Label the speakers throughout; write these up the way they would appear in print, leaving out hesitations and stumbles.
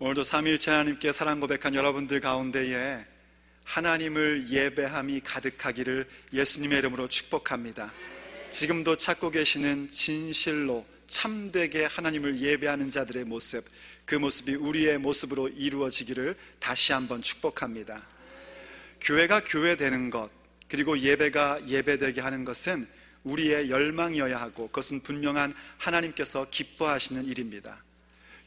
Speaker 1: 오늘도 삼위일체 하나님께 사랑 고백한 여러분들 가운데에 하나님을 예배함이 가득하기를 예수님의 이름으로 축복합니다. 지금도 찾고 계시는 진실로 참되게 하나님을 예배하는 자들의 모습, 그 모습이 우리의 모습으로 이루어지기를 다시 한번 축복합니다. 교회가 교회되는 것, 그리고 예배가 예배되게 하는 것은 우리의 열망이어야 하고, 그것은 분명한 하나님께서 기뻐하시는 일입니다.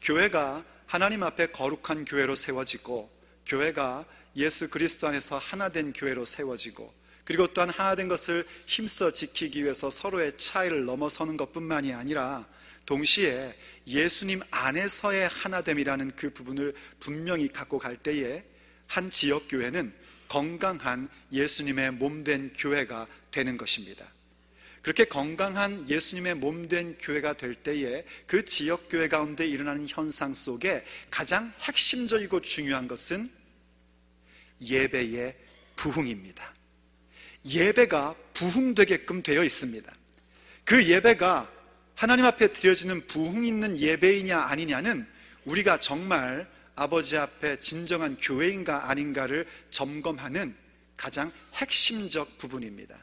Speaker 1: 교회가 하나님 앞에 거룩한 교회로 세워지고, 교회가 예수 그리스도 안에서 하나된 교회로 세워지고, 그리고 또한 하나된 것을 힘써 지키기 위해서 서로의 차이를 넘어서는 것뿐만이 아니라 동시에 예수님 안에서의 하나됨이라는 그 부분을 분명히 갖고 갈 때에 한 지역교회는 건강한 예수님의 몸된 교회가 되는 것입니다. 그렇게 건강한 예수님의 몸된 교회가 될 때에 그 지역교회 가운데 일어나는 현상 속에 가장 핵심적이고 중요한 것은 예배의 부흥입니다. 예배가 부흥되게끔 되어 있습니다. 그 예배가 하나님 앞에 드려지는 부흥 있는 예배이냐 아니냐는 우리가 정말 아버지 앞에 진정한 교회인가 아닌가를 점검하는 가장 핵심적 부분입니다.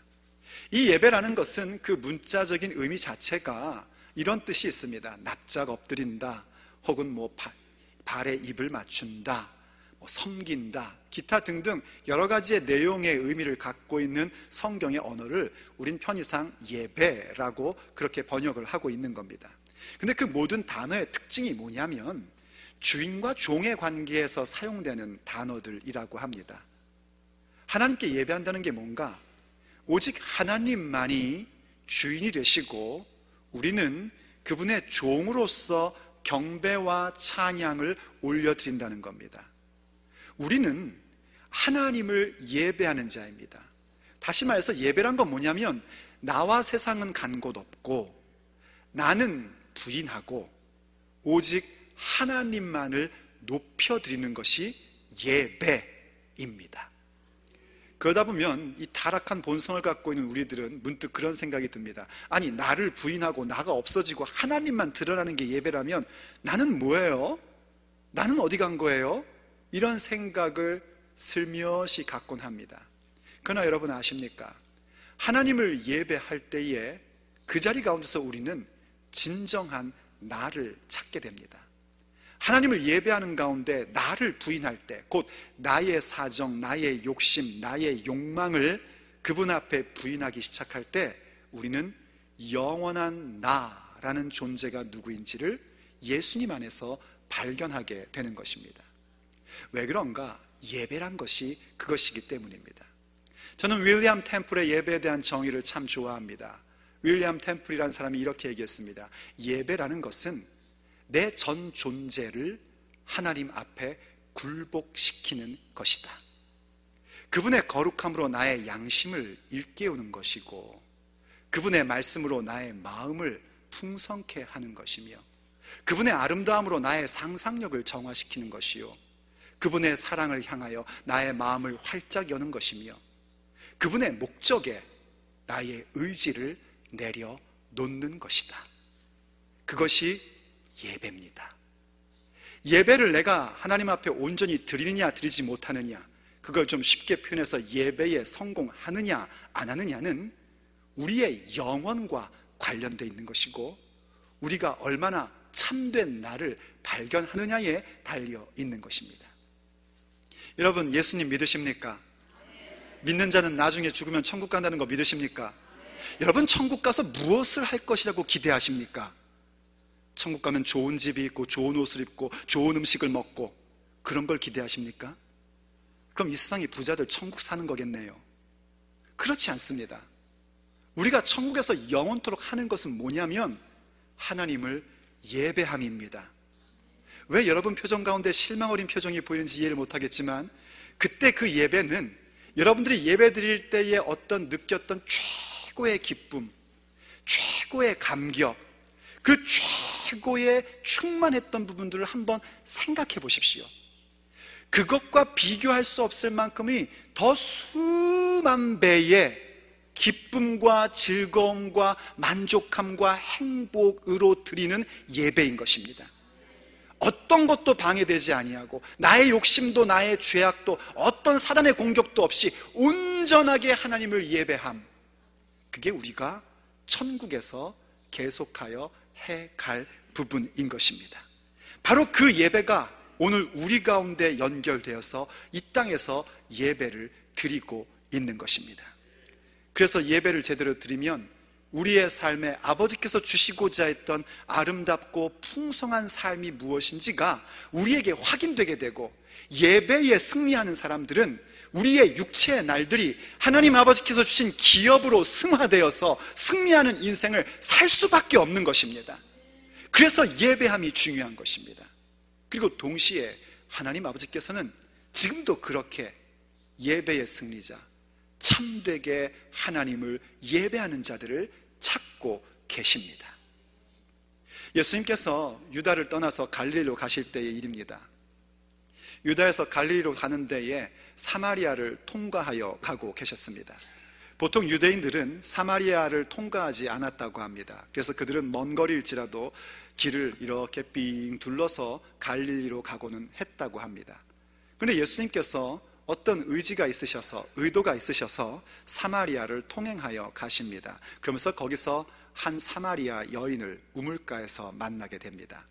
Speaker 1: 이 예배라는 것은 그 문자적인 의미 자체가 이런 뜻이 있습니다. 납작 엎드린다, 혹은 발에 입을 맞춘다, 섬긴다, 기타 등등 여러 가지의 내용의 의미를 갖고 있는 성경의 언어를 우린 편의상 예배라고 그렇게 번역을 하고 있는 겁니다. 근데 그 모든 단어의 특징이 뭐냐면 주인과 종의 관계에서 사용되는 단어들이라고 합니다. 하나님께 예배한다는 게 뭔가? 오직 하나님만이 주인이 되시고 우리는 그분의 종으로서 경배와 찬양을 올려드린다는 겁니다. 우리는 하나님을 예배하는 자입니다. 다시 말해서 예배란 건 뭐냐면 나와 세상은 간 곳 없고 나는 부인하고 오직 하나님만을 높여드리는 것이 예배입니다. 그러다 보면 이 타락한 본성을 갖고 있는 우리들은 문득 그런 생각이 듭니다. 아니, 나를 부인하고 나가 없어지고 하나님만 드러나는 게 예배라면 나는 뭐예요? 나는 어디 간 거예요? 이런 생각을 슬며시 갖곤 합니다. 그러나 여러분 아십니까? 하나님을 예배할 때에 그 자리 가운데서 우리는 진정한 나를 찾게 됩니다. 하나님을 예배하는 가운데 나를 부인할 때, 곧 나의 사정, 나의 욕심, 나의 욕망을 그분 앞에 부인하기 시작할 때 우리는 영원한 나라는 존재가 누구인지를 예수님 안에서 발견하게 되는 것입니다. 왜 그런가? 예배란 것이 그것이기 때문입니다. 저는 윌리엄 템플의 예배에 대한 정의를 참 좋아합니다. 윌리엄 템플이라는 사람이 이렇게 얘기했습니다. 예배라는 것은 내 전 존재를 하나님 앞에 굴복시키는 것이다. 그분의 거룩함으로 나의 양심을 일깨우는 것이고 그분의 말씀으로 나의 마음을 풍성케 하는 것이며 그분의 아름다움으로 나의 상상력을 정화시키는 것이요 그분의 사랑을 향하여 나의 마음을 활짝 여는 것이며 그분의 목적에 나의 의지를 내려놓는 것이다. 그것이 예배입니다. 예배를 내가 하나님 앞에 온전히 드리느냐 드리지 못하느냐, 그걸 좀 쉽게 표현해서 예배에 성공하느냐 안 하느냐는 우리의 영혼과 관련되어 있는 것이고 우리가 얼마나 참된 나를 발견하느냐에 달려 있는 것입니다. 여러분, 예수님 믿으십니까? 믿는 자는 나중에 죽으면 천국 간다는 거 믿으십니까? 여러분, 천국 가서 무엇을 할 것이라고 기대하십니까? 천국 가면 좋은 집이 있고 좋은 옷을 입고 좋은 음식을 먹고 그런 걸 기대하십니까? 그럼 이 세상의 부자들 천국 사는 거겠네요. 그렇지 않습니다. 우리가 천국에서 영원토록 하는 것은 뭐냐면 하나님을 예배함입니다. 왜 여러분 표정 가운데 실망 어린 표정이 보이는지 이해를 못하겠지만 그때 그 예배는 여러분들이 예배 드릴 때에 어떤 느꼈던 최고의 기쁨, 최고의 감격, 그 최고의 충만했던 부분들을 한번 생각해 보십시오. 그것과 비교할 수 없을 만큼의 더 수만 배의 기쁨과 즐거움과 만족함과 행복으로 드리는 예배인 것입니다. 어떤 것도 방해되지 아니하고 나의 욕심도 나의 죄악도 어떤 사단의 공격도 없이 온전하게 하나님을 예배함, 그게 우리가 천국에서 계속하여 해갈 부분인 것입니다. 바로 그 예배가 오늘 우리 가운데 연결되어서 이 땅에서 예배를 드리고 있는 것입니다. 그래서 예배를 제대로 드리면 우리의 삶에 아버지께서 주시고자 했던 아름답고 풍성한 삶이 무엇인지가 우리에게 확인되게 되고, 예배에 승리하는 사람들은 우리의 육체의 날들이 하나님 아버지께서 주신 기업으로 승화되어서 승리하는 인생을 살 수밖에 없는 것입니다. 그래서 예배함이 중요한 것입니다. 그리고 동시에 하나님 아버지께서는 지금도 그렇게 예배의 승리자, 참되게 하나님을 예배하는 자들을 찾고 계십니다. 예수님께서 유다를 떠나서 갈릴리로 가실 때의 일입니다. 유다에서 갈릴리로 가는 데에 사마리아를 통과하여 가고 계셨습니다. 보통 유대인들은 사마리아를 통과하지 않았다고 합니다. 그래서 그들은 먼 거리일지라도 길을 이렇게 삥 둘러서 갈릴리로 가고는 했다고 합니다. 그런데 예수님께서 어떤 의도가 있으셔서 사마리아를 통행하여 가십니다. 그러면서 거기서 한 사마리아 여인을 우물가에서 만나게 됩니다.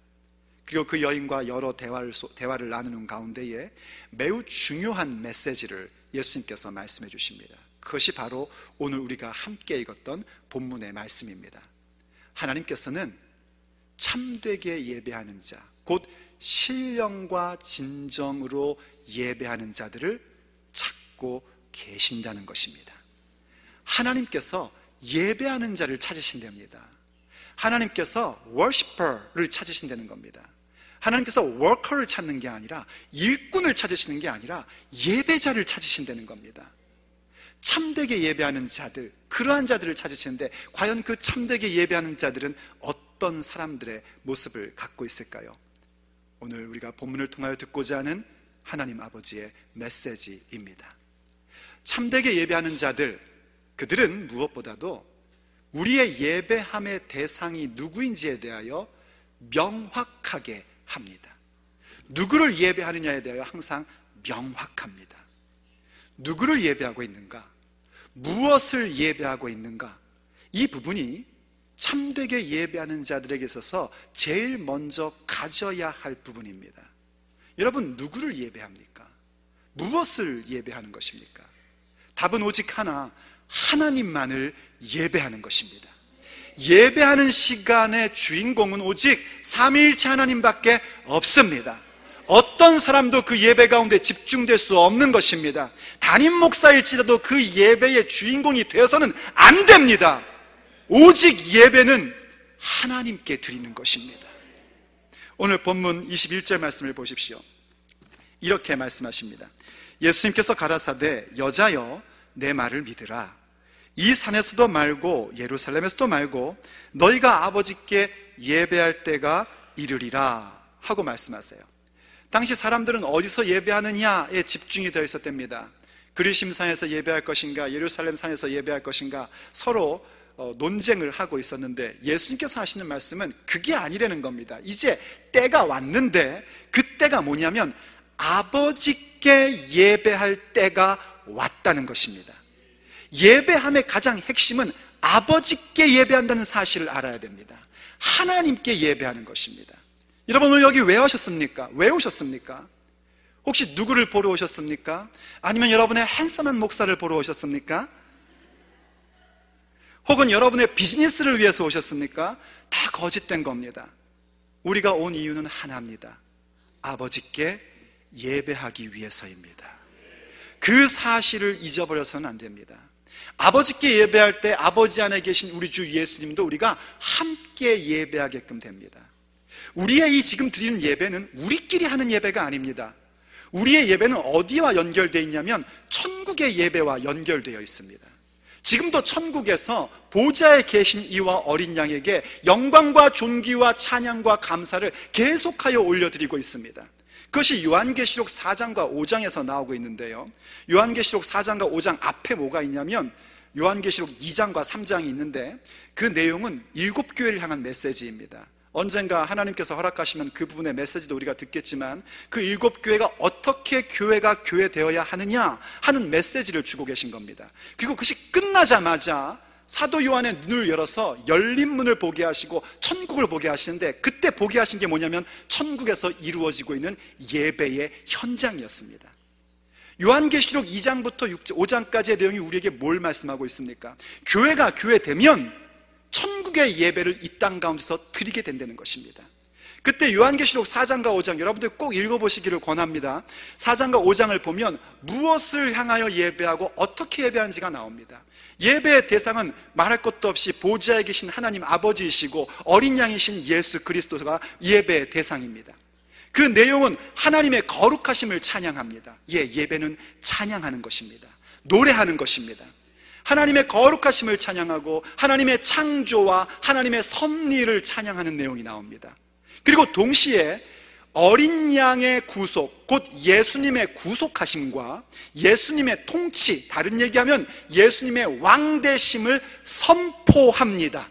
Speaker 1: 그리고 그 여인과 여러 대화를 나누는 가운데에 매우 중요한 메시지를 예수님께서 말씀해 주십니다. 그것이 바로 오늘 우리가 함께 읽었던 본문의 말씀입니다. 하나님께서는 참되게 예배하는 자, 곧 신령과 진정으로 예배하는 자들을 찾고 계신다는 것입니다. 하나님께서 예배하는 자를 찾으신답니다. 하나님께서 워시퍼를 찾으신다는 겁니다. 하나님께서 워커를 찾는 게 아니라, 일꾼을 찾으시는 게 아니라 예배자를 찾으신다는 겁니다. 참되게 예배하는 자들, 그러한 자들을 찾으시는데, 과연 그 참되게 예배하는 자들은 어떤 사람들의 모습을 갖고 있을까요? 오늘 우리가 본문을 통하여 듣고자 하는 하나님 아버지의 메시지입니다. 참되게 예배하는 자들, 그들은 무엇보다도 우리의 예배함의 대상이 누구인지에 대하여 명확하게 합니다. 누구를 예배하느냐에 대하여 항상 명확합니다. 누구를 예배하고 있는가? 무엇을 예배하고 있는가? 이 부분이 참되게 예배하는 자들에게 있어서 제일 먼저 가져야 할 부분입니다. 여러분, 누구를 예배합니까? 무엇을 예배하는 것입니까? 답은 오직 하나, 하나님만을 예배하는 것입니다. 예배하는 시간의 주인공은 오직 삼위일체 하나님밖에 없습니다. 어떤 사람도 그 예배 가운데 집중될 수 없는 것입니다. 담임 목사일지라도 그 예배의 주인공이 되어서는 안 됩니다. 오직 예배는 하나님께 드리는 것입니다. 오늘 본문 21절 말씀을 보십시오. 이렇게 말씀하십니다. 예수님께서 가라사대 여자여 내 말을 믿으라. 이 산에서도 말고 예루살렘에서도 말고 너희가 아버지께 예배할 때가 이르리라 하고 말씀하세요. 당시 사람들은 어디서 예배하느냐에 집중이 되어 있었답니다. 그리심산에서 예배할 것인가, 예루살렘 산에서 예배할 것인가 서로 논쟁을 하고 있었는데, 예수님께서 하시는 말씀은 그게 아니라는 겁니다. 이제 때가 왔는데, 그 때가 뭐냐면 아버지께 예배할 때가 왔다는 것입니다. 예배함의 가장 핵심은 아버지께 예배한다는 사실을 알아야 됩니다. 하나님께 예배하는 것입니다. 여러분, 오늘 여기 왜 오셨습니까? 왜 오셨습니까? 혹시 누구를 보러 오셨습니까? 아니면 여러분의 핸섬한 목사를 보러 오셨습니까? 혹은 여러분의 비즈니스를 위해서 오셨습니까? 다 거짓된 겁니다. 우리가 온 이유는 하나입니다. 아버지께 예배하기 위해서입니다. 그 사실을 잊어버려서는 안 됩니다. 아버지께 예배할 때 아버지 안에 계신 우리 주 예수님도 우리가 함께 예배하게끔 됩니다. 우리의 이 지금 드리는 예배는 우리끼리 하는 예배가 아닙니다. 우리의 예배는 어디와 연결되어 있냐면 천국의 예배와 연결되어 있습니다. 지금도 천국에서 보좌에 계신 이와 어린 양에게 영광과 존귀와 찬양과 감사를 계속하여 올려드리고 있습니다. 그것이 요한계시록 4장과 5장에서 나오고 있는데요, 요한계시록 4장과 5장 앞에 뭐가 있냐면 요한계시록 2장과 3장이 있는데, 그 내용은 7교회를 향한 메시지입니다. 언젠가 하나님께서 허락하시면 그 부분의 메시지도 우리가 듣겠지만 그 7교회가 어떻게 교회가 교회되어야 하느냐 하는 메시지를 주고 계신 겁니다. 그리고 그것이 끝나자마자 사도 요한의 눈을 열어서 열린 문을 보게 하시고 천국을 보게 하시는데, 그때 보게 하신 게 뭐냐면 천국에서 이루어지고 있는 예배의 현장이었습니다. 요한계시록 2장부터 5장까지의 내용이 우리에게 뭘 말씀하고 있습니까? 교회가 교회되면 천국의 예배를 이 땅 가운데서 드리게 된다는 것입니다. 그때 요한계시록 4장과 5장 여러분들 꼭 읽어보시기를 권합니다. 4장과 5장을 보면 무엇을 향하여 예배하고 어떻게 예배하는지가 나옵니다. 예배의 대상은 말할 것도 없이 보좌에 계신 하나님 아버지이시고 어린 양이신 예수 그리스도가 예배의 대상입니다. 그 내용은 하나님의 거룩하심을 찬양합니다. 예배는 찬양하는 것입니다. 노래하는 것입니다. 하나님의 거룩하심을 찬양하고 하나님의 창조와 하나님의 섭리를 찬양하는 내용이 나옵니다. 그리고 동시에 어린 양의 구속, 곧 예수님의 구속하심과 예수님의 통치, 다른 얘기하면 예수님의 왕되심을 선포합니다.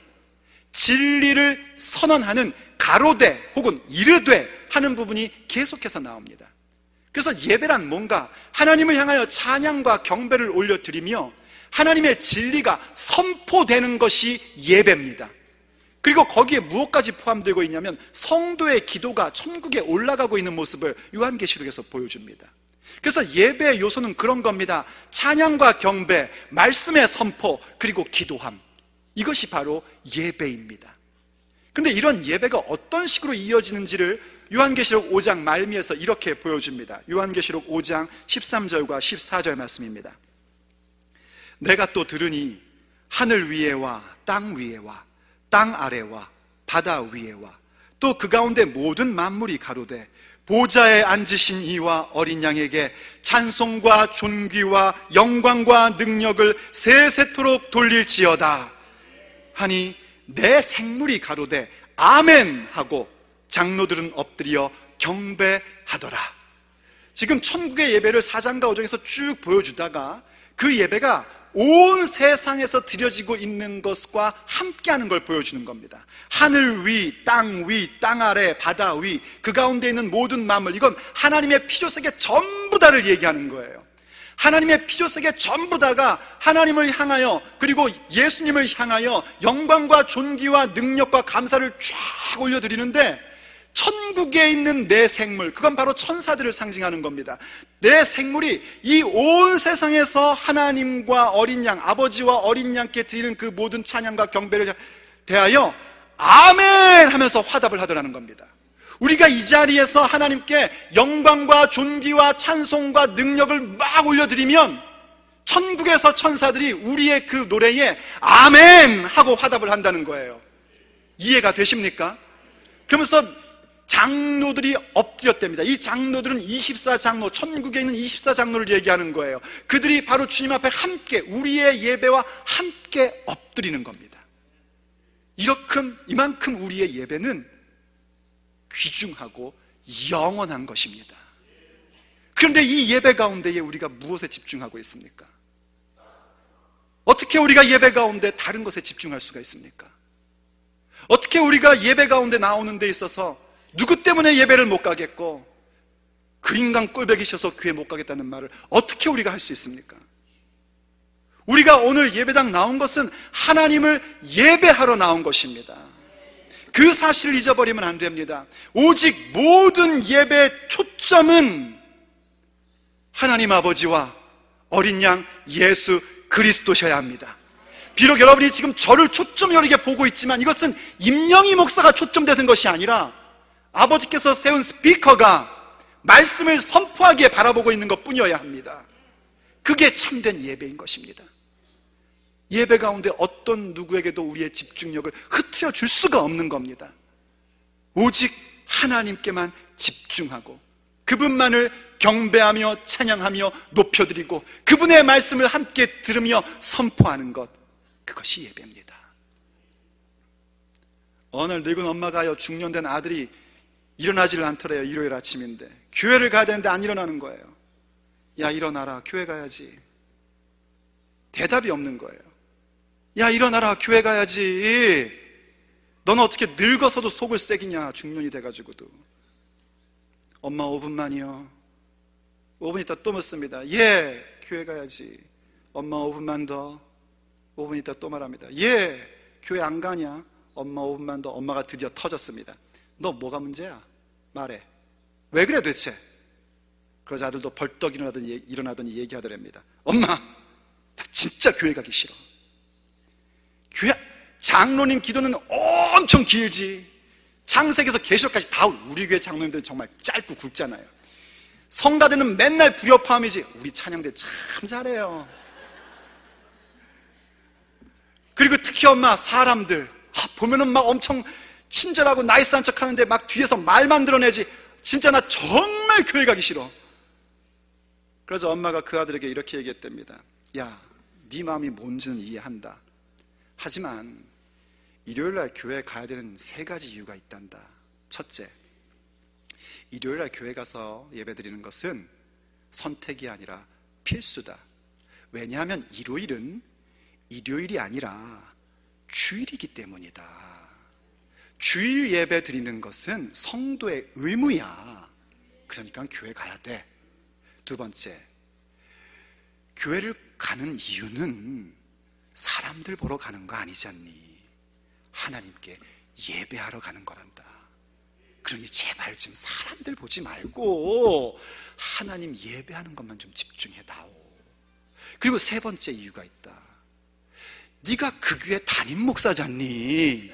Speaker 1: 진리를 선언하는 가로되 혹은 이르되 하는 부분이 계속해서 나옵니다. 그래서 예배란 뭔가 하나님을 향하여 찬양과 경배를 올려드리며 하나님의 진리가 선포되는 것이 예배입니다. 그리고 거기에 무엇까지 포함되고 있냐면 성도의 기도가 천국에 올라가고 있는 모습을 요한계시록에서 보여줍니다. 그래서 예배의 요소는 그런 겁니다. 찬양과 경배, 말씀의 선포, 그리고 기도함, 이것이 바로 예배입니다. 그런데 이런 예배가 어떤 식으로 이어지는지를 요한계시록 5장 말미에서 이렇게 보여줍니다. 요한계시록 5장 13절과 14절 말씀입니다. 내가 또 들으니 하늘 위에와 땅 위에와 땅 아래와 바다 위에와 또 그 가운데 모든 만물이 가로되 보좌에 앉으신 이와 어린 양에게 찬송과 존귀와 영광과 능력을 세세토록 돌릴지어다 하니 내 생물이 가로되 아멘 하고 장로들은 엎드려 경배하더라. 지금 천국의 예배를 4장과 5장에서 쭉 보여주다가 그 예배가 온 세상에서 드려지고 있는 것과 함께하는 걸 보여주는 겁니다. 하늘 위, 땅 아래, 바다 위, 그 가운데 있는 모든 만물, 이건 하나님의 피조세계 전부 다를 얘기하는 거예요. 하나님의 피조세계 전부 다가 하나님을 향하여, 그리고 예수님을 향하여 영광과 존귀와 능력과 감사를 쫙 올려드리는데, 천국에 있는 내 생물, 그건 바로 천사들을 상징하는 겁니다. 내 생물이 이 온 세상에서 하나님과 어린 양, 아버지와 어린 양께 드리는 그 모든 찬양과 경배를 대하여 아멘 하면서 화답을 하더라는 겁니다. 우리가 이 자리에서 하나님께 영광과 존귀와 찬송과 능력을 막 올려드리면 천국에서 천사들이 우리의 그 노래에 아멘 하고 화답을 한다는 거예요. 이해가 되십니까? 그러면서 장로들이 엎드렸답니다. 이 장로들은 24장로, 천국에 있는 24장로를 얘기하는 거예요. 그들이 바로 주님 앞에 함께, 우리의 예배와 함께 엎드리는 겁니다. 이만큼 우리의 예배는 귀중하고 영원한 것입니다. 그런데 이 예배 가운데에 우리가 무엇에 집중하고 있습니까? 어떻게 우리가 예배 가운데 다른 것에 집중할 수가 있습니까? 어떻게 우리가 예배 가운데 나오는 데 있어서 누구 때문에 예배를 못 가겠고 그 인간 꼴배기셔서 교회 못 가겠다는 말을 어떻게 우리가 할 수 있습니까? 우리가 오늘 예배당 나온 것은 하나님을 예배하러 나온 것입니다. 그 사실을 잊어버리면 안 됩니다. 오직 모든 예배의 초점은 하나님 아버지와 어린 양 예수 그리스도셔야 합니다. 비록 여러분이 지금 저를 초점 여리게 보고 있지만 이것은 임영희 목사가 초점되는 것이 아니라 아버지께서 세운 스피커가 말씀을 선포하기에 바라보고 있는 것 뿐이어야 합니다. 그게 참된 예배인 것입니다. 예배 가운데 어떤 누구에게도 우리의 집중력을 흐트려 줄 수가 없는 겁니다. 오직 하나님께만 집중하고 그분만을 경배하며 찬양하며 높여드리고 그분의 말씀을 함께 들으며 선포하는 것, 그것이 예배입니다. 어느 날 늙은 엄마가요, 중년된 아들이 일어나지를 않더래요. 일요일 아침인데 교회를 가야 되는데 안 일어나는 거예요. 야, 일어나라, 교회 가야지. 대답이 없는 거예요. 야, 일어나라, 교회 가야지. 너는 어떻게 늙어서도 속을 새기냐, 중년이 돼가지고도. 엄마 5분만이요. 5분 있다 또 묻습니다. 예, 교회 가야지. 엄마 5분만 더. 5분 있다 또 말합니다. 예, 교회 안 가냐? 엄마 5분만 더. 엄마가 드디어 터졌습니다. 너 뭐가 문제야? 말해. 왜 그래 도대체? 그러자 아들도 벌떡 일어나더니 얘기하더랍니다. 엄마, 나 진짜 교회 가기 싫어. 교회 장로님 기도는 엄청 길지. 창세기에서 계시록까지 다 우리 교회 장로님들은 정말 짧고 굵잖아요. 성가대는 맨날 불협화음이지. 우리 찬양대 참 잘해요. 그리고 특히 엄마, 사람들 보면은 막 엄청 친절하고 나이스한 척 하는데 막 뒤에서 말만 드러내지. 진짜 나 정말 교회 가기 싫어. 그래서 엄마가 그 아들에게 이렇게 얘기했답니다. 야, 네 마음이 뭔지는 이해한다. 하지만 일요일날 교회 가야 되는 3가지 이유가 있단다. 첫째, 일요일날 교회 가서 예배드리는 것은 선택이 아니라 필수다. 왜냐하면 일요일이 아니라 주일이기 때문이다. 주일 예배 드리는 것은 성도의 의무야. 그러니까 교회 가야 돼. 두 번째, 교회를 가는 이유는 사람들 보러 가는 거 아니지 않니? 하나님께 예배하러 가는 거란다. 그러니 제발 좀 사람들 보지 말고 하나님 예배하는 것만 좀 집중해다오. 그리고 3번째 이유가 있다. 네가 그 교회 담임 목사잖니.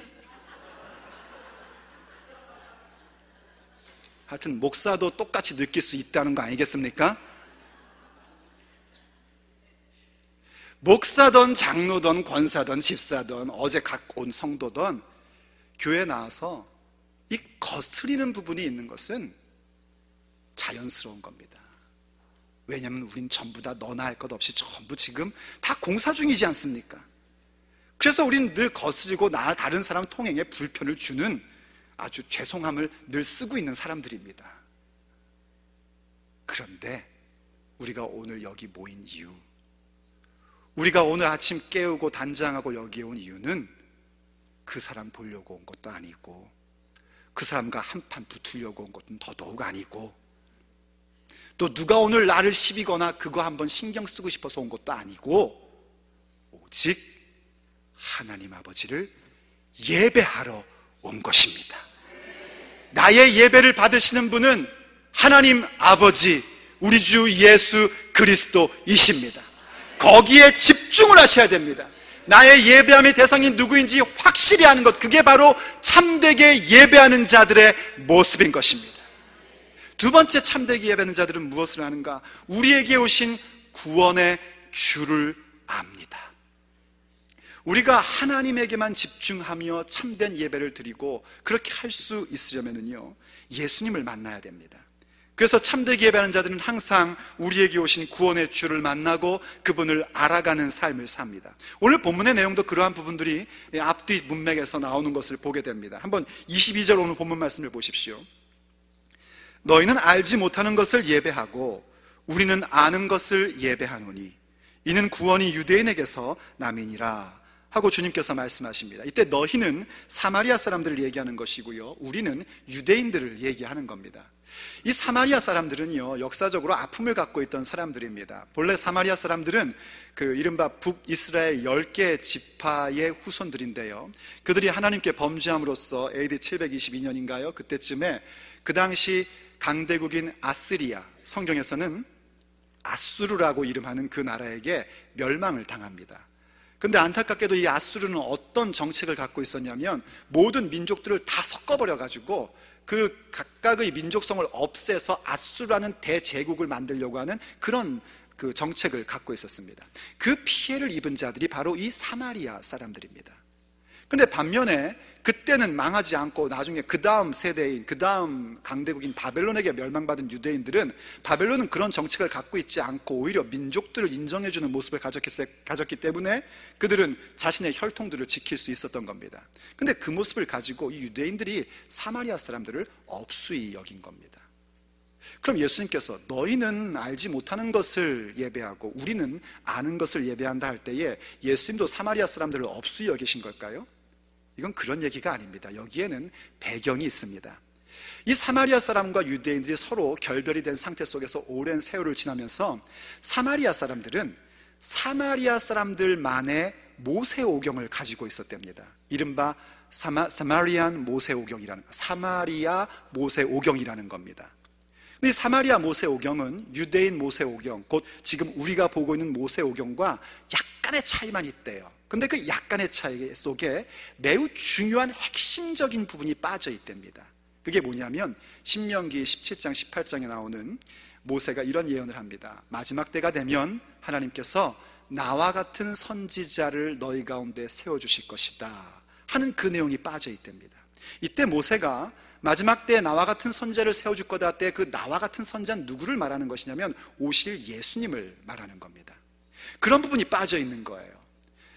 Speaker 1: 하여튼 목사도 똑같이 느낄 수 있다는 거 아니겠습니까? 목사든 장로든 권사든 집사든 어제 갖고 온 성도든 교회 나와서 이 거스리는 부분이 있는 것은 자연스러운 겁니다. 왜냐하면 우린 전부 다 너나 할 것 없이 전부 지금 다 공사 중이지 않습니까? 그래서 우린 늘 거스리고 다른 사람 통행에 불편을 주는 아주 죄송함을 늘 쓰고 있는 사람들입니다. 그런데 우리가 오늘 여기 모인 이유, 우리가 오늘 아침 깨우고 단장하고 여기에 온 이유는 그 사람 보려고 온 것도 아니고 그 사람과 한판 붙으려고 온 것은 더더욱 아니고 또 누가 오늘 나를 시비거나 그거 한번 신경 쓰고 싶어서 온 것도 아니고 오직 하나님 아버지를 예배하러 온 것입니다. 나의 예배를 받으시는 분은 하나님 아버지, 우리 주 예수 그리스도이십니다. 거기에 집중을 하셔야 됩니다. 나의 예배함의 대상이 누구인지 확실히 아는 것, 그게 바로 참되게 예배하는 자들의 모습인 것입니다. 두 번째, 참되게 예배하는 자들은 무엇을 하는가? 우리에게 오신 구원의 주를 압니다. 우리가 하나님에게만 집중하며 참된 예배를 드리고 그렇게 할 수 있으려면요, 예수님을 만나야 됩니다. 그래서 참되게 예배하는 자들은 항상 우리에게 오신 구원의 주를 만나고 그분을 알아가는 삶을 삽니다. 오늘 본문의 내용도 그러한 부분들이 앞뒤 문맥에서 나오는 것을 보게 됩니다. 한번 22절 오늘 본문 말씀을 보십시오. 너희는 알지 못하는 것을 예배하고 우리는 아는 것을 예배하노니 이는 구원이 유대인에게서 남이니라 하고 주님께서 말씀하십니다. 이때 너희는 사마리아 사람들을 얘기하는 것이고요, 우리는 유대인들을 얘기하는 겁니다. 이 사마리아 사람들은요, 역사적으로 아픔을 갖고 있던 사람들입니다. 본래 사마리아 사람들은 그 이른바 북이스라엘 10개 지파의 후손들인데요, 그들이 하나님께 범죄함으로써 AD 722년인가요? 그때쯤에 그 당시 강대국인 아스리아, 성경에서는 아수르라고 이름하는 그 나라에게 멸망을 당합니다. 그런데 안타깝게도 이 아수르는 어떤 정책을 갖고 있었냐면 모든 민족들을 다 섞어버려가지고 그 각각의 민족성을 없애서 아수르라는 대제국을 만들려고 하는 그런 그 정책을 갖고 있었습니다. 그 피해를 입은 자들이 바로 이 사마리아 사람들입니다. 그런데 반면에 그때는 망하지 않고 나중에 그 다음 세대인, 그 다음 강대국인 바벨론에게 멸망받은 유대인들은 바벨론은 그런 정책을 갖고 있지 않고 오히려 민족들을 인정해주는 모습을 가졌기 때문에 그들은 자신의 혈통들을 지킬 수 있었던 겁니다. 근데 그 모습을 가지고 이 유대인들이 사마리아 사람들을 업수히 여긴 겁니다. 그럼 예수님께서 너희는 알지 못하는 것을 예배하고 우리는 아는 것을 예배한다 할 때에 예수님도 사마리아 사람들을 업수히 여기신 걸까요? 이건 그런 얘기가 아닙니다. 여기에는 배경이 있습니다. 이 사마리아 사람과 유대인들이 서로 결별이 된 상태 속에서 오랜 세월을 지나면서 사마리아 사람들은 사마리아 사람들만의 모세오경을 가지고 있었답니다. 이른바 사마리아 모세오경이라는 겁니다. 근데 이 사마리아 모세오경은 유대인 모세오경, 곧 지금 우리가 보고 있는 모세오경과 약간의 차이만 있대요. 근데 그 약간의 차이 속에 매우 중요한 핵심적인 부분이 빠져 있답니다. 그게 뭐냐면 신명기 17장 18장에 나오는 모세가 이런 예언을 합니다. 마지막 때가 되면 하나님께서 나와 같은 선지자를 너희 가운데 세워주실 것이다 하는 그 내용이 빠져 있답니다. 이때 모세가 마지막 때에 나와 같은 선지자를 세워줄 거다 때 그 나와 같은 선지자는 누구를 말하는 것이냐면 오실 예수님을 말하는 겁니다. 그런 부분이 빠져 있는 거예요.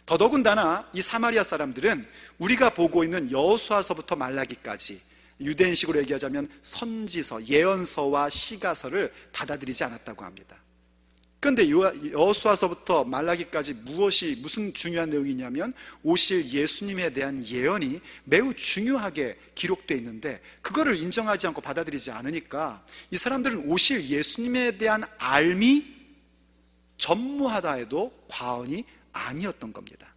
Speaker 1: 더더군다나 이 사마리아 사람들은 우리가 보고 있는 여호수아서부터 말라기까지 유대인식으로 얘기하자면 선지서, 예언서와 시가서를 받아들이지 않았다고 합니다. 그런데 여호수아서부터 말라기까지 무슨 중요한 내용이냐면 오실 예수님에 대한 예언이 매우 중요하게 기록되어 있는데 그거를 인정하지 않고 받아들이지 않으니까 이 사람들은 오실 예수님에 대한 알미 전무하다 해도 과언이 아니었던 겁니다.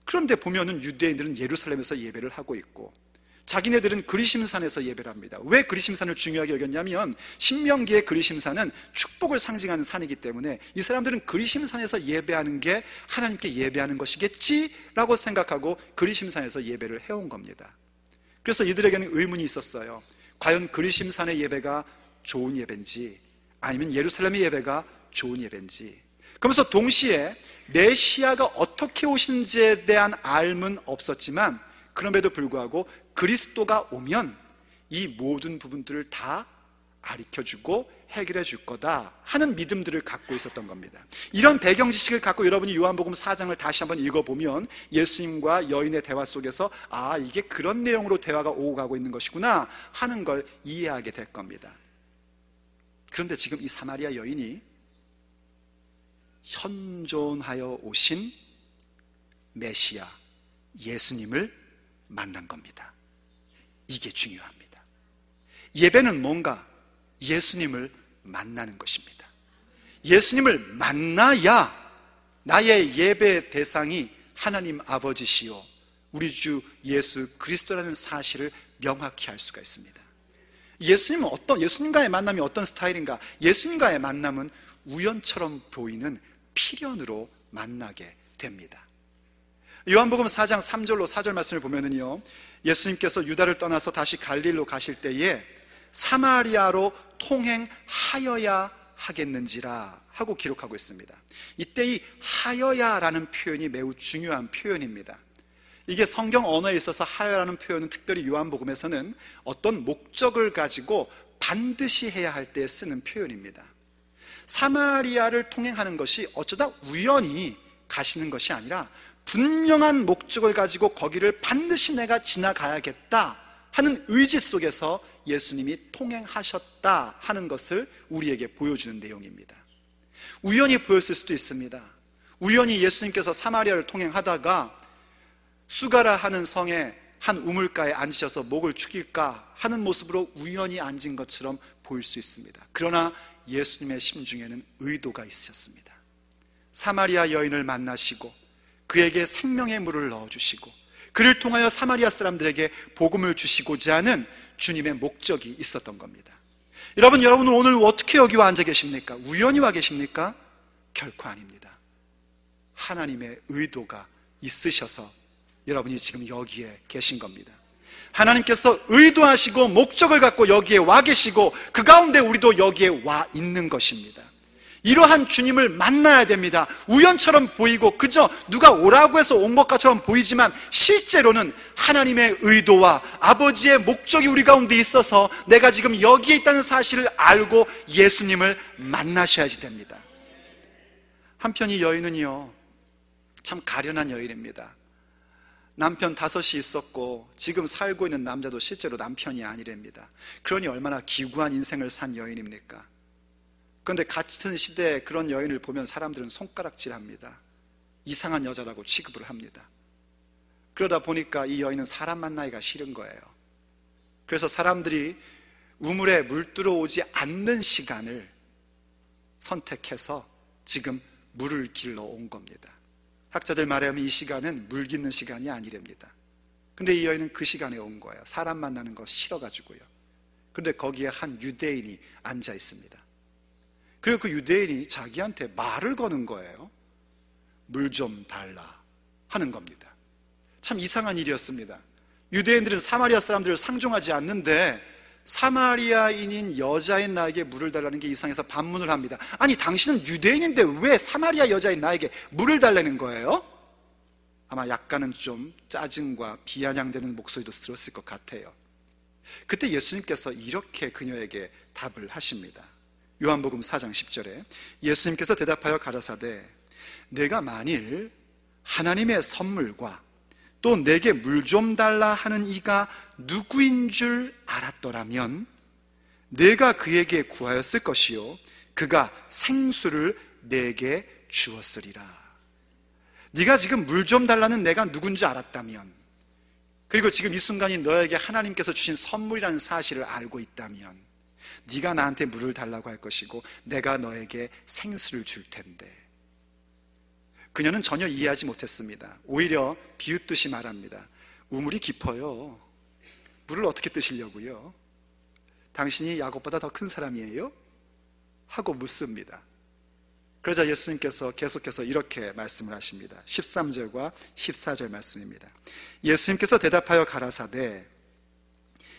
Speaker 1: 그런데 보면은 유대인들은 예루살렘에서 예배를 하고 있고 자기네들은 그리심산에서 예배를 합니다. 왜 그리심산을 중요하게 여겼냐면 신명기의 그리심산은 축복을 상징하는 산이기 때문에 이 사람들은 그리심산에서 예배하는 게 하나님께 예배하는 것이겠지라고 생각하고 그리심산에서 예배를 해온 겁니다. 그래서 이들에게는 의문이 있었어요. 과연 그리심산의 예배가 좋은 예배인지 아니면 예루살렘의 예배가 좋은 예배인지. 그러면서 동시에 메시아가 어떻게 오신지에 대한 알은 없었지만 그럼에도 불구하고 그리스도가 오면 이 모든 부분들을 다 가르쳐주고 해결해 줄 거다 하는 믿음들을 갖고 있었던 겁니다. 이런 배경 지식을 갖고 여러분이 요한복음 4장을 다시 한번 읽어보면 예수님과 여인의 대화 속에서 이게 그런 내용으로 대화가 오고 가고 있는 것이구나 하는 걸 이해하게 될 겁니다. 그런데 지금 이 사마리아 여인이 현존하여 오신 메시아 예수님을 만난 겁니다. 이게 중요합니다. 예배는 뭔가 예수님을 만나는 것입니다. 예수님을 만나야 나의 예배 대상이 하나님 아버지시요 우리 주 예수 그리스도라는 사실을 명확히 알 수가 있습니다. 예수님과의 만남이 어떤 스타일인가? 예수님과의 만남은 우연처럼 보이는 필연으로 만나게 됩니다. 요한복음 4장 3절로 4절 말씀을 보면은요, 예수님께서 유다를 떠나서 다시 갈릴리로 가실 때에 사마리아로 통행하여야 하겠는지라 하고 기록하고 있습니다. 이때 이 하여야라는 표현이 매우 중요한 표현입니다. 이게 성경 언어에 있어서 하여라는 표현은 특별히 요한복음에서는 어떤 목적을 가지고 반드시 해야 할 때 쓰는 표현입니다. 사마리아를 통행하는 것이 어쩌다 우연히 가시는 것이 아니라 분명한 목적을 가지고 거기를 반드시 내가 지나가야겠다 하는 의지 속에서 예수님이 통행하셨다 하는 것을 우리에게 보여주는 내용입니다. 우연히 보였을 수도 있습니다. 우연히 예수님께서 사마리아를 통행하다가 수가라 하는 성에 한 우물가에 앉으셔서 목을 축일까 하는 모습으로 우연히 앉은 것처럼 보일 수 있습니다. 그러나 예수님의 심중에는 의도가 있으셨습니다. 사마리아 여인을 만나시고 그에게 생명의 물을 넣어주시고 그를 통하여 사마리아 사람들에게 복음을 주시고자 하는 주님의 목적이 있었던 겁니다. 여러분은 오늘 어떻게 여기 와 앉아 계십니까? 우연히 와 계십니까? 결코 아닙니다. 하나님의 의도가 있으셔서 여러분이 지금 여기에 계신 겁니다. 하나님께서 의도하시고 목적을 갖고 여기에 와 계시고 그 가운데 우리도 여기에 와 있는 것입니다. 이러한 주님을 만나야 됩니다. 우연처럼 보이고 그저 누가 오라고 해서 온 것처럼 보이지만 실제로는 하나님의 의도와 아버지의 목적이 우리 가운데 있어서 내가 지금 여기에 있다는 사실을 알고 예수님을 만나셔야지 됩니다. 한편 이 여인은요, 참 가련한 여인입니다. 남편 5이 있었고 지금 살고 있는 남자도 실제로 남편이 아니랍니다. 그러니 얼마나 기구한 인생을 산 여인입니까? 그런데 같은 시대에 그런 여인을 보면 사람들은 손가락질합니다. 이상한 여자라고 취급을 합니다. 그러다 보니까 이 여인은 사람 만나기가 싫은 거예요. 그래서 사람들이 우물에 물 들어오지 않는 시간을 선택해서 지금 물을 길러 온 겁니다. 학자들 말에 의하면 이 시간은 물 깃는 시간이 아니랍니다. 근데 이 여인은 그 시간에 온 거예요. 사람 만나는 거 싫어가지고요. 그런데 거기에 한 유대인이 앉아 있습니다. 그리고 그 유대인이 자기한테 말을 거는 거예요. 물 좀 달라 하는 겁니다. 참 이상한 일이었습니다. 유대인들은 사마리아 사람들을 상종하지 않는데 사마리아인인 여자인 나에게 물을 달라는 게 이상해서 반문을 합니다. 아니, 당신은 유대인인데 왜 사마리아 여자인 나에게 물을 달라는 거예요? 아마 약간은 좀 짜증과 비아냥대는 목소리도 들었을 것 같아요. 그때 예수님께서 이렇게 그녀에게 답을 하십니다. 요한복음 4장 10절에 예수님께서 대답하여 가라사대 내가 만일 하나님의 선물과 또 내게 물 좀 달라 하는 이가 누구인 줄 알았더라면 내가 그에게 구하였을 것이요 그가 생수를 내게 주었으리라. 네가 지금 물 좀 달라는 내가 누군지 알았다면, 그리고 지금 이 순간이 너에게 하나님께서 주신 선물이라는 사실을 알고 있다면 네가 나한테 물을 달라고 할 것이고 내가 너에게 생수를 줄 텐데. 그녀는 전혀 이해하지 못했습니다. 오히려 비웃듯이 말합니다. 우물이 깊어요. 물을 어떻게 뜨시려고요? 당신이 야곱보다 더 큰 사람이에요? 하고 묻습니다. 그러자 예수님께서 계속해서 이렇게 말씀을 하십니다. 13절과 14절 말씀입니다. 예수님께서 대답하여 가라사대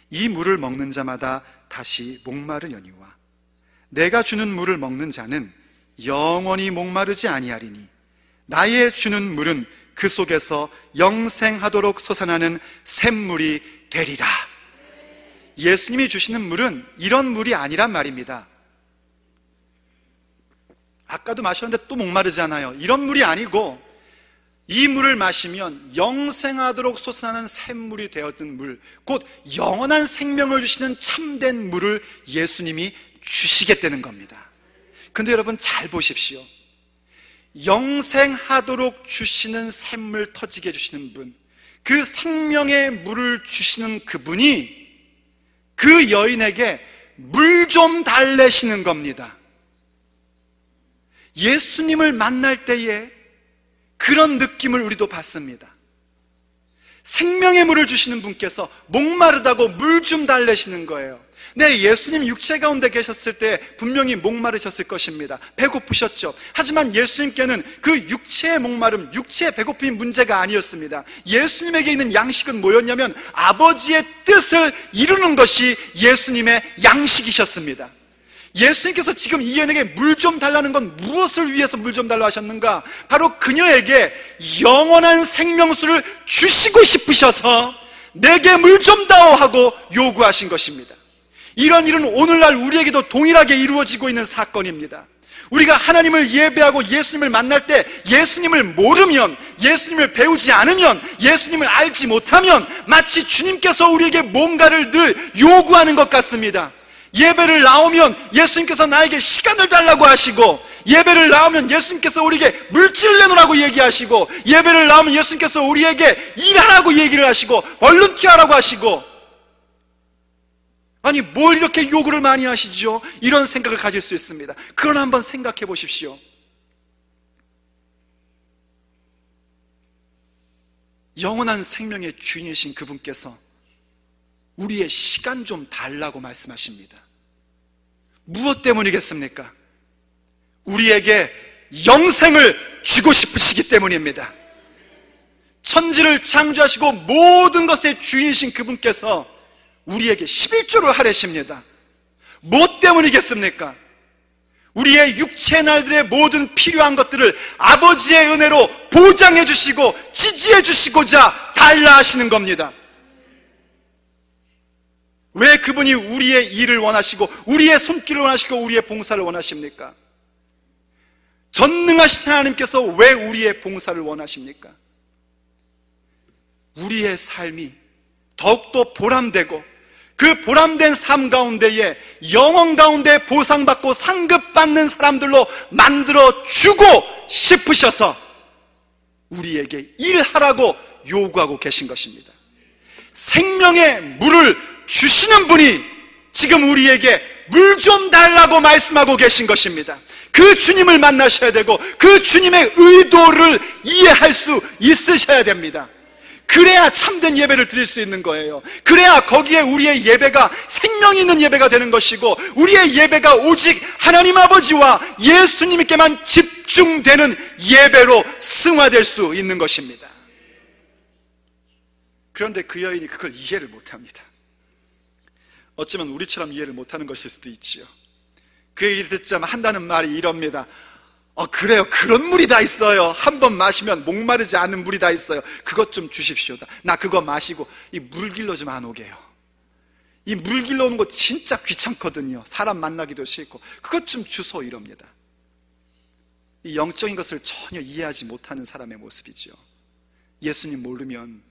Speaker 1: 이 물을 먹는 자마다 다시 목마르려니와 내가 주는 물을 먹는 자는 영원히 목마르지 아니하리니 나의 주는 물은 그 속에서 영생하도록 솟아나는 샘물이 되리라. 예수님이 주시는 물은 이런 물이 아니란 말입니다. 아까도 마셨는데 또 목마르잖아요. 이런 물이 아니고 이 물을 마시면 영생하도록 솟아나는 샘물이 되었던 물, 곧 영원한 생명을 주시는 참된 물을 예수님이 주시겠다는 겁니다. 근데 여러분 잘 보십시오. 영생하도록 주시는 샘물 터지게 해주시는 분, 그 생명의 물을 주시는 그분이 그 여인에게 물 좀 달래시는 겁니다. 예수님을 만날 때에 그런 느낌을 우리도 받습니다. 생명의 물을 주시는 분께서 목마르다고 물 좀 달래시는 거예요. 네, 예수님 육체 가운데 계셨을 때 분명히 목마르셨을 것입니다. 배고프셨죠. 하지만 예수님께는 그 육체의 목마름, 육체의 배고픔이 문제가 아니었습니다. 예수님에게 있는 양식은 뭐였냐면 아버지의 뜻을 이루는 것이 예수님의 양식이셨습니다. 예수님께서 지금 이 여인에게 물 좀 달라는 건 무엇을 위해서 물 좀 달라 하셨는가? 바로 그녀에게 영원한 생명수를 주시고 싶으셔서 내게 물 좀 다오 하고 요구하신 것입니다. 이런 일은 오늘날 우리에게도 동일하게 이루어지고 있는 사건입니다. 우리가 하나님을 예배하고 예수님을 만날 때 예수님을 모르면, 예수님을 배우지 않으면, 예수님을 알지 못하면 마치 주님께서 우리에게 뭔가를 늘 요구하는 것 같습니다. 예배를 나오면 예수님께서 나에게 시간을 달라고 하시고, 예배를 나오면 예수님께서 우리에게 물질을 내놓으라고 얘기하시고, 예배를 나오면 예수님께서 우리에게 일하라고 얘기를 하시고, 벌룬티어라고 하시고, 아니 뭘 이렇게 요구를 많이 하시죠? 이런 생각을 가질 수 있습니다. 그러나 한번 생각해 보십시오. 영원한 생명의 주인이신 그분께서 우리의 시간 좀 달라고 말씀하십니다. 무엇 때문이겠습니까? 우리에게 영생을 주고 싶으시기 때문입니다. 천지를 창조하시고 모든 것의 주인이신 그분께서 우리에게 11조를 하래십니다. 무엇 때문이겠습니까? 우리의 육체 날들의 모든 필요한 것들을 아버지의 은혜로 보장해 주시고 지지해 주시고자 달라 하시는 겁니다. 왜 그분이 우리의 일을 원하시고 우리의 손길을 원하시고 우리의 봉사를 원하십니까? 전능하신 하나님께서 왜 우리의 봉사를 원하십니까? 우리의 삶이 더욱더 보람되고 그 보람된 삶 가운데에 영원 가운데 보상받고 상급받는 사람들로 만들어주고 싶으셔서 우리에게 일하라고 요구하고 계신 것입니다. 생명의 물을 주시는 분이 지금 우리에게 물 좀 달라고 말씀하고 계신 것입니다. 그 주님을 만나셔야 되고 그 주님의 의도를 이해할 수 있으셔야 됩니다. 그래야 참된 예배를 드릴 수 있는 거예요. 그래야 거기에 우리의 예배가 생명이 있는 예배가 되는 것이고 우리의 예배가 오직 하나님 아버지와 예수님께만 집중되는 예배로 승화될 수 있는 것입니다. 그런데 그 여인이 그걸 이해를 못합니다. 어쩌면 우리처럼 이해를 못하는 것일 수도 있지요. 그 얘기를 듣자마자 한다는 말이 이럽니다. 그래요. 그런 물이 다 있어요. 한 번 마시면 목마르지 않은 물이 다 있어요. 그것 좀 주십시오. 나 그거 마시고 이 물길로 좀 안 오게요. 이 물길로 오는 거 진짜 귀찮거든요. 사람 만나기도 싫고 그것 좀 주소 이럽니다. 이 영적인 것을 전혀 이해하지 못하는 사람의 모습이죠. 예수님 모르면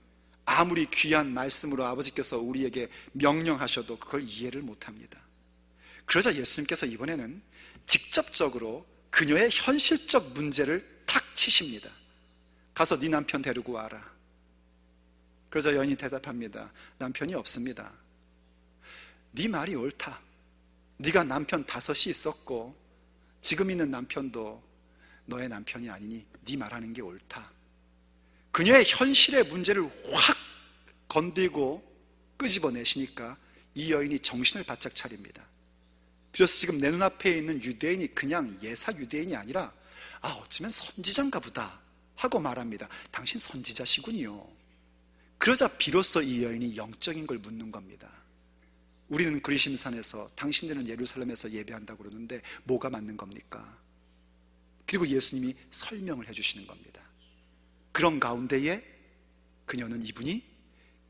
Speaker 1: 아무리 귀한 말씀으로 아버지께서 우리에게 명령하셔도 그걸 이해를 못합니다. 그러자 예수님께서 이번에는 직접적으로 그녀의 현실적 문제를 탁 치십니다. 가서 네 남편 데리고 와라. 그러자 여인이 대답합니다. 남편이 없습니다. 네 말이 옳다. 네가 남편 5이 있었고 지금 있는 남편도 너의 남편이 아니니 네 말하는 게 옳다. 그녀의 현실의 문제를 확 건들고 끄집어내시니까 이 여인이 정신을 바짝 차립니다. 비로소 지금 내 눈앞에 있는 유대인이 그냥 예사 유대인이 아니라 어쩌면 선지자인가 보다 하고 말합니다. 당신 선지자시군요. 그러자 비로소 이 여인이 영적인 걸 묻는 겁니다. 우리는 그리심산에서 당신들은 예루살렘에서 예배한다고 그러는데 뭐가 맞는 겁니까? 그리고 예수님이 설명을 해주시는 겁니다. 그런 가운데에 그녀는 이분이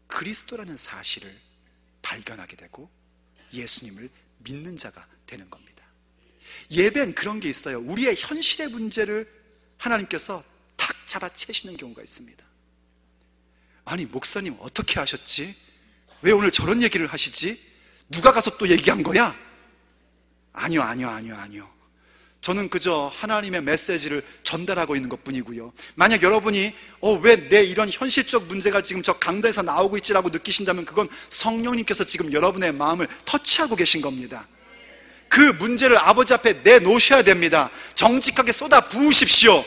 Speaker 1: 그리스도라는 사실을 발견하게 되고 예수님을 믿는 자가 되는 겁니다. 예배는 그런 게 있어요. 우리의 현실의 문제를 하나님께서 탁 잡아채시는 경우가 있습니다. 아니 목사님 어떻게 하셨지? 왜 오늘 저런 얘기를 하시지? 누가 가서 또 얘기한 거야? 아니요. 저는 그저 하나님의 메시지를 전달하고 있는 것뿐이고요. 만약 여러분이 왜 내 이런 현실적 문제가 지금 저 강단에서 나오고 있지라고 느끼신다면 그건 성령님께서 지금 여러분의 마음을 터치하고 계신 겁니다. 그 문제를 아버지 앞에 내놓으셔야 됩니다. 정직하게 쏟아 부으십시오.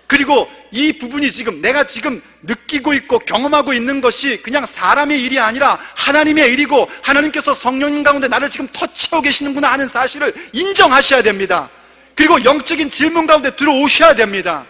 Speaker 1: 그리고 이 부분이 지금 내가 지금 느끼고 있고 경험하고 있는 것이 그냥 사람의 일이 아니라 하나님의 일이고 하나님께서 성령님 가운데 나를 지금 터치하고 계시는구나 하는 사실을 인정하셔야 됩니다. 그리고 영적인 질문 가운데 들어오셔야 됩니다.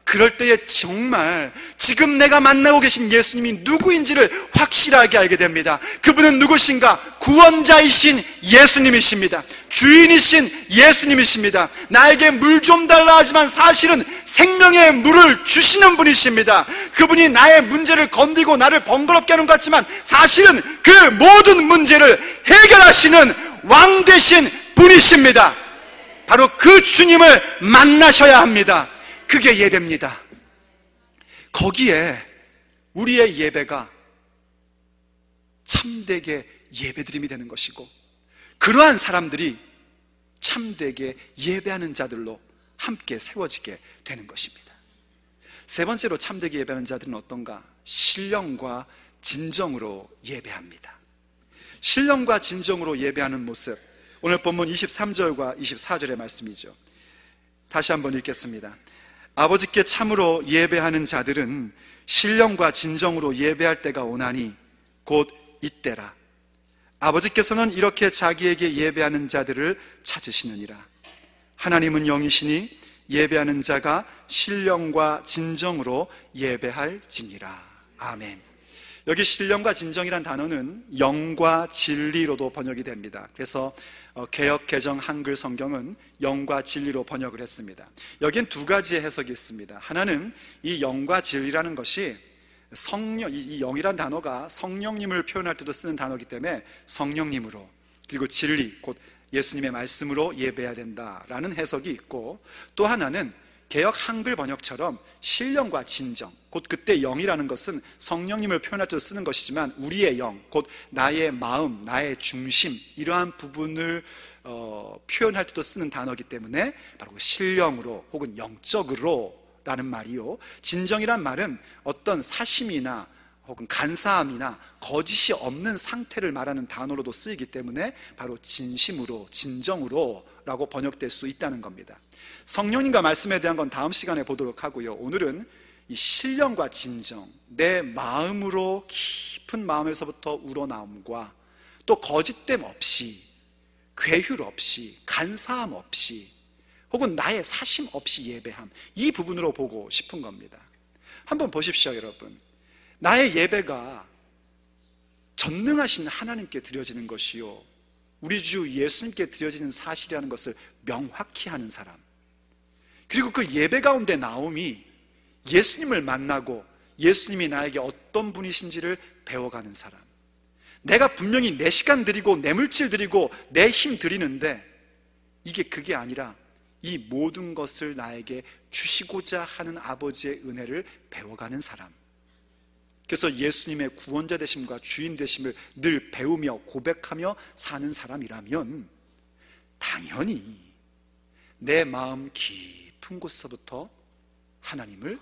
Speaker 1: 그럴 때에 정말 지금 내가 만나고 계신 예수님이 누구인지를 확실하게 알게 됩니다. 그분은 누구신가? 구원자이신 예수님이십니다. 주인이신 예수님이십니다. 나에게 물 좀 달라 하지만 사실은 생명의 물을 주시는 분이십니다. 그분이 나의 문제를 건드리고 나를 번거롭게 하는 것 같지만 사실은 그 모든 문제를 해결하시는 왕 되신 분이십니다. 바로 그 주님을 만나셔야 합니다. 그게 예배입니다. 거기에 우리의 예배가 참되게 예배드림이 되는 것이고 그러한 사람들이 참되게 예배하는 자들로 함께 세워지게 되는 것입니다. 세 번째로 참되게 예배하는 자들은 어떤가? 신령과 진정으로 예배합니다. 신령과 진정으로 예배하는 모습, 오늘 본문 23절과 24절의 말씀이죠. 다시 한번 읽겠습니다. 아버지께 참으로 예배하는 자들은 신령과 진정으로 예배할 때가 오나니 곧 이때라. 아버지께서는 이렇게 자기에게 예배하는 자들을 찾으시느니라. 하나님은 영이시니 예배하는 자가 신령과 진정으로 예배할지니라. 아멘. 여기 신령과 진정이란 단어는 영과 진리로도 번역이 됩니다. 그래서 개역 개정 한글 성경은 영과 진리로 번역을 했습니다. 여기엔 두 가지의 해석이 있습니다. 하나는 이 영과 진리라는 것이 성령, 이 영이란 단어가 성령님을 표현할 때도 쓰는 단어이기 때문에 성령님으로, 그리고 진리, 곧 예수님의 말씀으로 예배해야 된다라는 해석이 있고, 또 하나는 개역 한글 번역처럼 신령과 진정, 곧 그때 영이라는 것은 성령님을 표현할 때 쓰는 것이지만 우리의 영, 곧 나의 마음, 나의 중심, 이러한 부분을 표현할 때도 쓰는 단어이기 때문에 바로 신령으로 혹은 영적으로 라는 말이요, 진정이란 말은 어떤 사심이나 혹은 간사함이나 거짓이 없는 상태를 말하는 단어로도 쓰이기 때문에 바로 진심으로, 진정으로 라고 번역될 수 있다는 겁니다. 성령님과 말씀에 대한 건 다음 시간에 보도록 하고요, 오늘은 이 신령과 진정, 내 마음으로 깊은 마음에서부터 우러나옴과 또 거짓됨 없이, 괴휼 없이, 간사함 없이, 혹은 나의 사심 없이 예배함, 이 부분으로 보고 싶은 겁니다. 한번 보십시오, 여러분. 나의 예배가 전능하신 하나님께 드려지는 것이요, 우리 주 예수님께 드려지는 사실이라는 것을 명확히 하는 사람, 그리고 그 예배 가운데 나옴이 예수님을 만나고 예수님이 나에게 어떤 분이신지를 배워가는 사람, 내가 분명히 내 시간 드리고 내 물질 드리고 내 힘 드리는데 이게 그게 아니라 이 모든 것을 나에게 주시고자 하는 아버지의 은혜를 배워가는 사람, 그래서 예수님의 구원자 되심과 주인 되심을 늘 배우며 고백하며 사는 사람이라면 당연히 내 마음 깊은 곳서부터 하나님을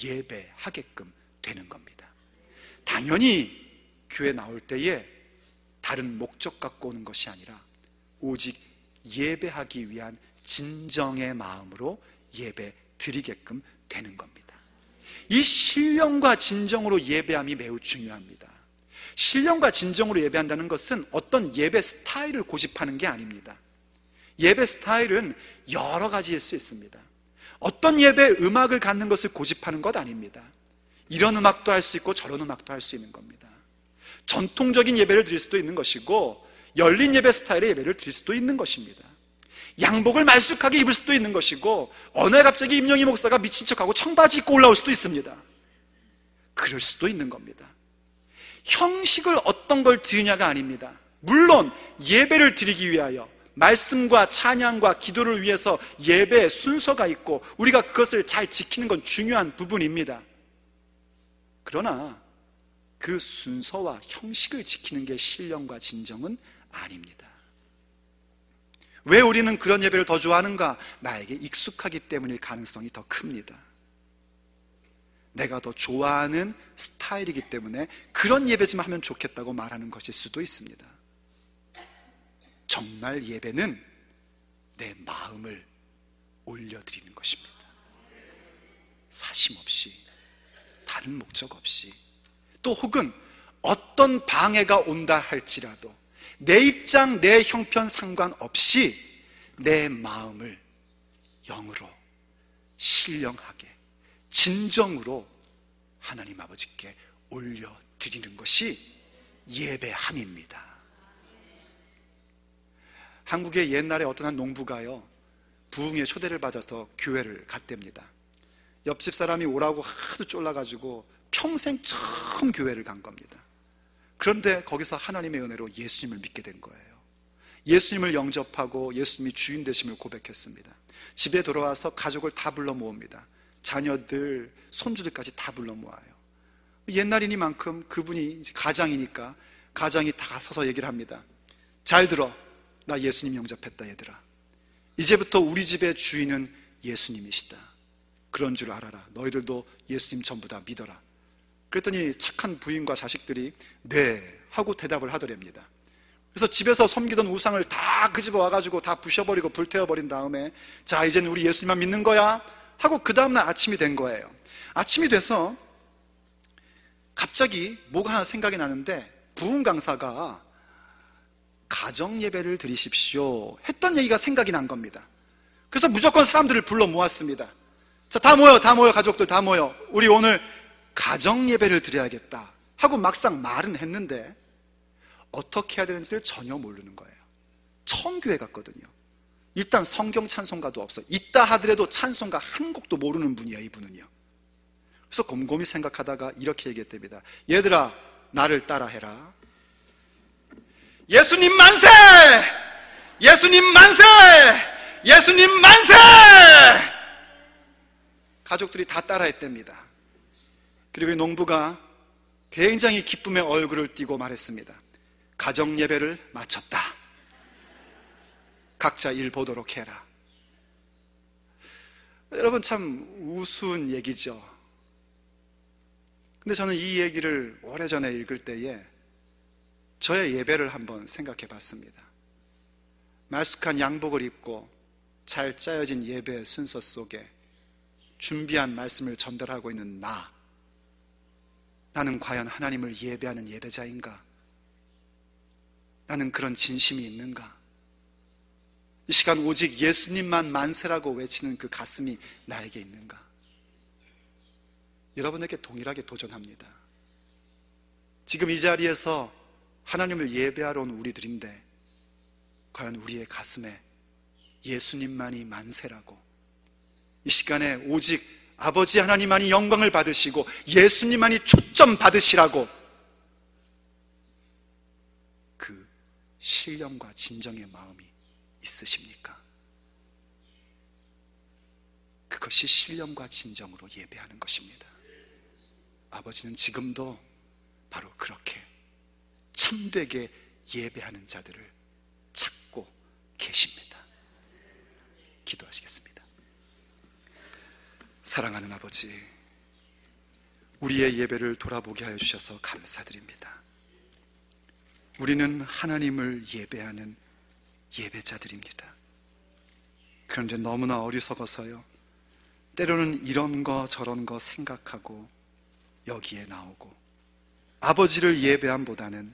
Speaker 1: 예배하게끔 되는 겁니다. 당연히 교회 나올 때에 다른 목적 갖고 오는 것이 아니라 오직 예배하기 위한 진정의 마음으로 예배 드리게끔 되는 겁니다. 이 신령과 진정으로 예배함이 매우 중요합니다. 신령과 진정으로 예배한다는 것은 어떤 예배 스타일을 고집하는 게 아닙니다. 예배 스타일은 여러 가지일 수 있습니다. 어떤 예배 음악을 갖는 것을 고집하는 것 아닙니다. 이런 음악도 할 수 있고 저런 음악도 할 수 있는 겁니다. 전통적인 예배를 드릴 수도 있는 것이고 열린 예배 스타일의 예배를 드릴 수도 있는 것입니다. 양복을 말쑥하게 입을 수도 있는 것이고 어느 날 갑자기 임영희 목사가 미친 척하고 청바지 입고 올라올 수도 있습니다. 그럴 수도 있는 겁니다. 형식을 어떤 걸 드리냐가 아닙니다. 물론 예배를 드리기 위하여 말씀과 찬양과 기도를 위해서 예배의 순서가 있고 우리가 그것을 잘 지키는 건 중요한 부분입니다. 그러나 그 순서와 형식을 지키는 게 신령과 진정은 아닙니다. 왜 우리는 그런 예배를 더 좋아하는가? 나에게 익숙하기 때문일 가능성이 더 큽니다. 내가 더 좋아하는 스타일이기 때문에 그런 예배 좀 하면 좋겠다고 말하는 것일 수도 있습니다. 정말 예배는 내 마음을 올려드리는 것입니다. 사심 없이, 다른 목적 없이, 또 혹은 어떤 방해가 온다 할지라도 내 입장, 내 형편 상관없이 내 마음을 영으로, 신령하게, 진정으로 하나님 아버지께 올려드리는 것이 예배함입니다. 한국의 옛날에 어떤 한 농부가요, 부흥의 초대를 받아서 교회를 갔답니다. 옆집 사람이 오라고 하도 쫄라가지고 평생 처음 교회를 간 겁니다. 그런데 거기서 하나님의 은혜로 예수님을 믿게 된 거예요. 예수님을 영접하고 예수님이 주인 되심을 고백했습니다. 집에 돌아와서 가족을 다 불러 모읍니다. 자녀들, 손주들까지 다 불러 모아요. 옛날이니만큼 그분이 이제 가장이니까 가장이 다 서서 얘기를 합니다. 잘 들어, 나 예수님 영접했다 얘들아. 이제부터 우리 집의 주인은 예수님이시다. 그런 줄 알아라. 너희들도 예수님 전부 다 믿어라. 그랬더니 착한 부인과 자식들이 네 하고 대답을 하더랍니다. 그래서 집에서 섬기던 우상을 다 그 집에 와가지고 다 부셔버리고 불태워버린 다음에 자, 이제는 우리 예수님만 믿는 거야 하고 그 다음날 아침이 된 거예요. 아침이 돼서 갑자기 뭐가 하나 생각이 나는데 부흥 강사가 가정 예배를 드리십시오 했던 얘기가 생각이 난 겁니다. 그래서 무조건 사람들을 불러 모았습니다. 자, 다 모여, 가족들 다 모여. 우리 오늘 가정 예배를 드려야겠다 하고 막상 말은 했는데 어떻게 해야 되는지를 전혀 모르는 거예요. 처음 교회 갔거든요. 일단 성경 찬송가도 없어. 있다 하더라도 찬송가 한 곡도 모르는 분이야, 이분은요. 그래서 곰곰이 생각하다가 이렇게 얘기했답니다. 얘들아, 나를 따라해라. 예수님 만세! 예수님 만세! 예수님 만세! 가족들이 다 따라했답니다. 그리고 이 농부가 굉장히 기쁨의 얼굴을 띠고 말했습니다. 가정 예배를 마쳤다. 각자 일 보도록 해라. 여러분, 참 우스운 얘기죠. 근데 저는 이 얘기를 오래전에 읽을 때에 저의 예배를 한번 생각해 봤습니다. 말쑥한 양복을 입고 잘 짜여진 예배 순서 속에 준비한 말씀을 전달하고 있는 나는 과연 하나님을 예배하는 예배자인가? 나는 그런 진심이 있는가? 이 시간 오직 예수님만 만세라고 외치는 그 가슴이 나에게 있는가? 여러분에게 동일하게 도전합니다. 지금 이 자리에서 하나님을 예배하러 온 우리들인데 과연 우리의 가슴에 예수님만이 만세라고, 이 시간에 오직 아버지 하나님만이 영광을 받으시고 예수님만이 초점 받으시라고 그 신령과 진정의 마음이 있으십니까? 그것이 신령과 진정으로 예배하는 것입니다. 아버지는 지금도 바로 그렇게 참되게 예배하는 자들을 찾고 계십니다. 기도하시겠습니다. 사랑하는 아버지, 우리의 예배를 돌아보게 하여 주셔서 감사드립니다. 우리는 하나님을 예배하는 예배자들입니다. 그런데 너무나 어리석어서요, 때로는 이런 거 저런 거 생각하고 여기에 나오고 아버지를 예배함보다는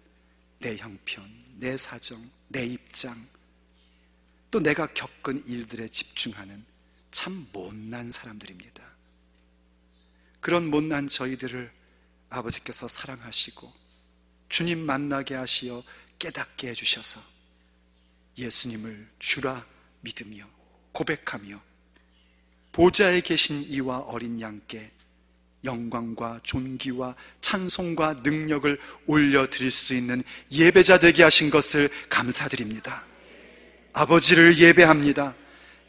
Speaker 1: 내 형편, 내 사정, 내 입장, 또 내가 겪은 일들에 집중하는 참 못난 사람들입니다. 그런 못난 저희들을 아버지께서 사랑하시고 주님 만나게 하시어 깨닫게 해주셔서 예수님을 주라 믿으며 고백하며 보좌에 계신 이와 어린 양께 영광과 존귀와 찬송과 능력을 올려드릴 수 있는 예배자 되게 하신 것을 감사드립니다. 아버지를 예배합니다.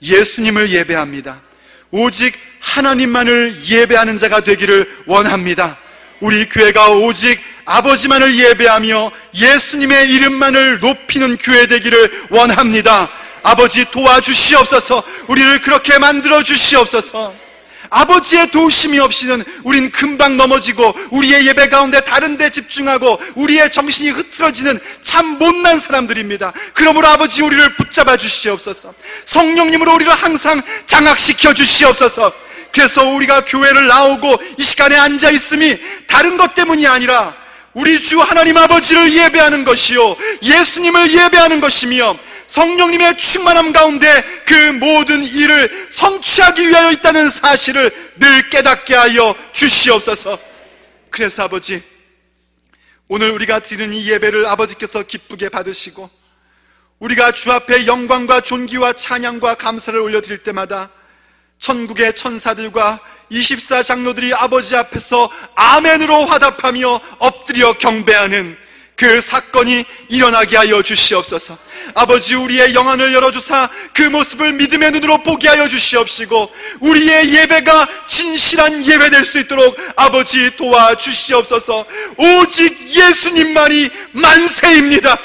Speaker 1: 예수님을 예배합니다. 오직 하나님만을 예배하는 자가 되기를 원합니다. 우리 교회가 오직 아버지만을 예배하며 예수님의 이름만을 높이는 교회 되기를 원합니다. 아버지 도와주시옵소서. 우리를 그렇게 만들어 주시옵소서. 아버지의 도우심이 없이는 우린 금방 넘어지고 우리의 예배 가운데 다른 데 집중하고 우리의 정신이 흐트러지는 참 못난 사람들입니다. 그러므로 아버지 우리를 붙잡아 주시옵소서. 성령님으로 우리를 항상 장악시켜 주시옵소서. 그래서 우리가 교회를 나오고 이 시간에 앉아 있음이 다른 것 때문이 아니라 우리 주 하나님 아버지를 예배하는 것이요 예수님을 예배하는 것이며 성령님의 충만함 가운데 그 모든 일을 성취하기 위하여 있다는 사실을 늘 깨닫게 하여 주시옵소서. 그래서 아버지, 오늘 우리가 드리는 이 예배를 아버지께서 기쁘게 받으시고 우리가 주 앞에 영광과 존귀와 찬양과 감사를 올려드릴 때마다 천국의 천사들과 24장로들이 아버지 앞에서 아멘으로 화답하며 엎드려 경배하는 그 사건이 일어나게 하여 주시옵소서. 아버지, 우리의 영안을 열어주사 그 모습을 믿음의 눈으로 보게 하여 주시옵시고 우리의 예배가 진실한 예배 될 수 있도록 아버지 도와주시옵소서. 오직 예수님만이 만세입니다.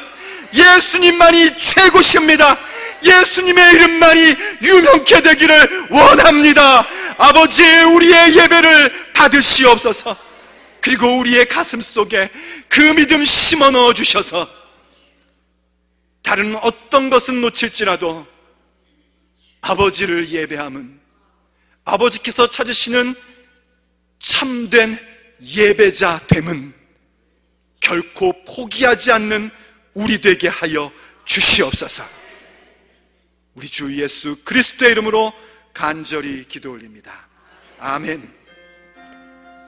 Speaker 1: 예수님만이 최고십니다. 예수님의 이름만이 유명케 되기를 원합니다. 아버지, 우리의 예배를 받으시옵소서. 그리고 우리의 가슴 속에 그 믿음 심어 넣어 주셔서 다른 어떤 것은 놓칠지라도 아버지를 예배함은 아버지께서 찾으시는 참된 예배자 됨은 결코 포기하지 않는 우리 되게 하여 주시옵소서. 우리 주 예수 그리스도의 이름으로 간절히 기도 올립니다. 아멘.